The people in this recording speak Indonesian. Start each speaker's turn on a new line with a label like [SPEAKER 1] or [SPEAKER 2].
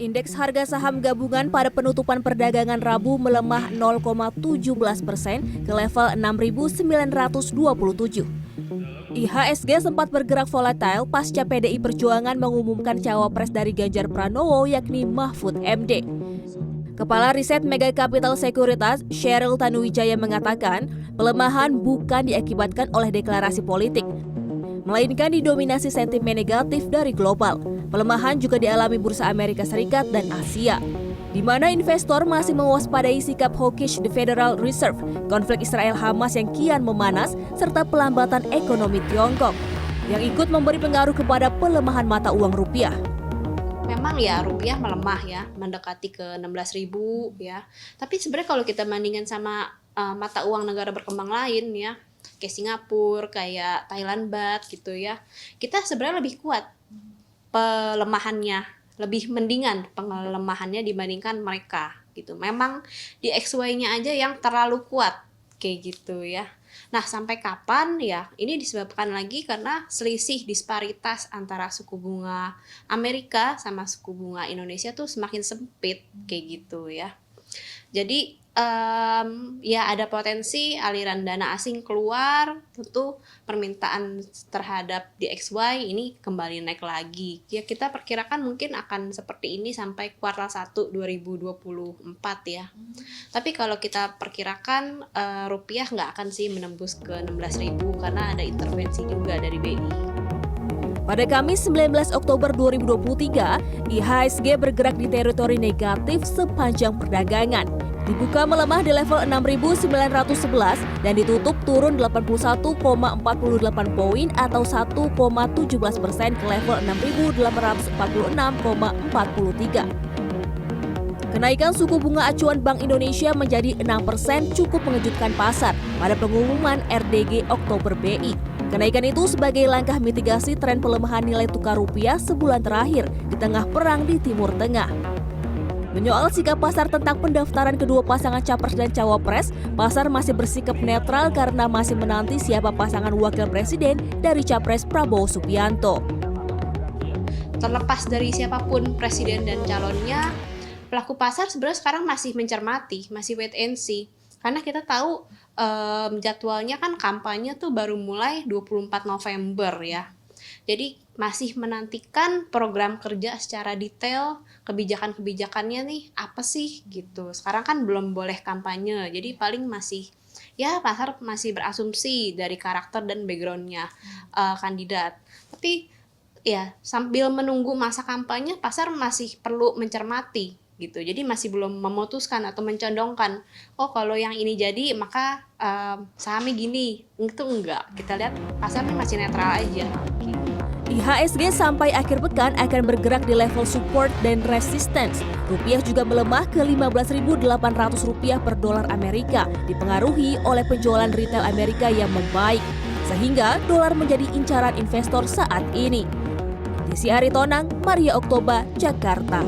[SPEAKER 1] Indeks harga saham gabungan pada penutupan perdagangan Rabu melemah 0,17% ke level 6.927. IHSG sempat bergerak volatile pasca PDI Perjuangan mengumumkan cawapres dari Ganjar Pranowo yakni Mahfud MD. Kepala Riset Mega Capital Sekuritas, Cheryl Tanuwijaya mengatakan, pelemahan bukan diakibatkan oleh deklarasi politik, melainkan didominasi sentimen negatif dari global. Pelemahan juga dialami bursa Amerika Serikat dan Asia, di mana investor masih mewaspadai sikap hawkish the Federal Reserve, konflik Israel-Hamas yang kian memanas, serta pelambatan ekonomi Tiongkok, yang ikut memberi pengaruh kepada pelemahan mata uang rupiah.
[SPEAKER 2] Memang ya rupiah melemah ya, mendekati ke 16.000 ya. Tapi sebenarnya kalau kita bandingkan sama mata uang negara berkembang lain ya, kayak Singapura, kayak Thailand baht gitu ya, kita sebenarnya lebih kuat pelemahannya, lebih mendingan pelemahannya dibandingkan mereka gitu. Memang di XY-nya aja yang terlalu kuat kayak gitu ya. Nah, sampai kapan ya? Ini disebabkan lagi karena selisih disparitas antara suku bunga Amerika sama suku bunga Indonesia tuh semakin sempit kayak gitu ya. Jadi ya ada potensi aliran dana asing keluar, tentu permintaan terhadap DXY ini kembali naik lagi. Ya kita perkirakan mungkin akan seperti ini sampai kuartal 1 2024 ya. Tapi kalau kita perkirakan rupiah nggak akan sih menembus ke 16.000 karena ada intervensi juga dari BI.
[SPEAKER 1] Pada Kamis 19 Oktober 2023, IHSG bergerak di teritori negatif sepanjang perdagangan. Dibuka melemah di level 6.911 dan ditutup turun 81,48 poin atau 1,17% ke level 6.846,43. Kenaikan suku bunga acuan Bank Indonesia menjadi 6% cukup mengejutkan pasar pada pengumuman RDG Oktober BI. Kenaikan itu sebagai langkah mitigasi tren pelemahan nilai tukar rupiah sebulan terakhir di tengah perang di Timur Tengah. Menyoal sikap pasar tentang pendaftaran kedua pasangan capres dan cawapres, pasar masih bersikap netral karena masih menanti siapa pasangan wakil presiden dari capres Prabowo Subianto.
[SPEAKER 2] Terlepas dari siapapun presiden dan calonnya, pelaku pasar sebenarnya sekarang masih mencermati, masih wait and see. Karena kita tahu jadwalnya kan kampanye tuh baru mulai 24 November ya. Jadi masih menantikan program kerja secara detail, kebijakan-kebijakannya nih apa sih gitu. Sekarang kan belum boleh kampanye, jadi paling masih ya pasar masih berasumsi dari karakter dan backgroundnya kandidat. Tapi ya sambil menunggu masa kampanye, pasar masih perlu mencermati gitu. Jadi masih belum memutuskan atau mencondongkan, oh kalau yang ini jadi maka sahamnya gini, itu enggak. Kita lihat pasarnya masih netral aja.
[SPEAKER 1] IHSG sampai akhir pekan akan bergerak di level support dan resistance. Rupiah juga melemah ke Rp15.800 per dolar Amerika, dipengaruhi oleh penjualan retail Amerika yang membaik, sehingga dolar menjadi incaran investor saat ini. Desi Aritonang, Maria Oktober, Jakarta.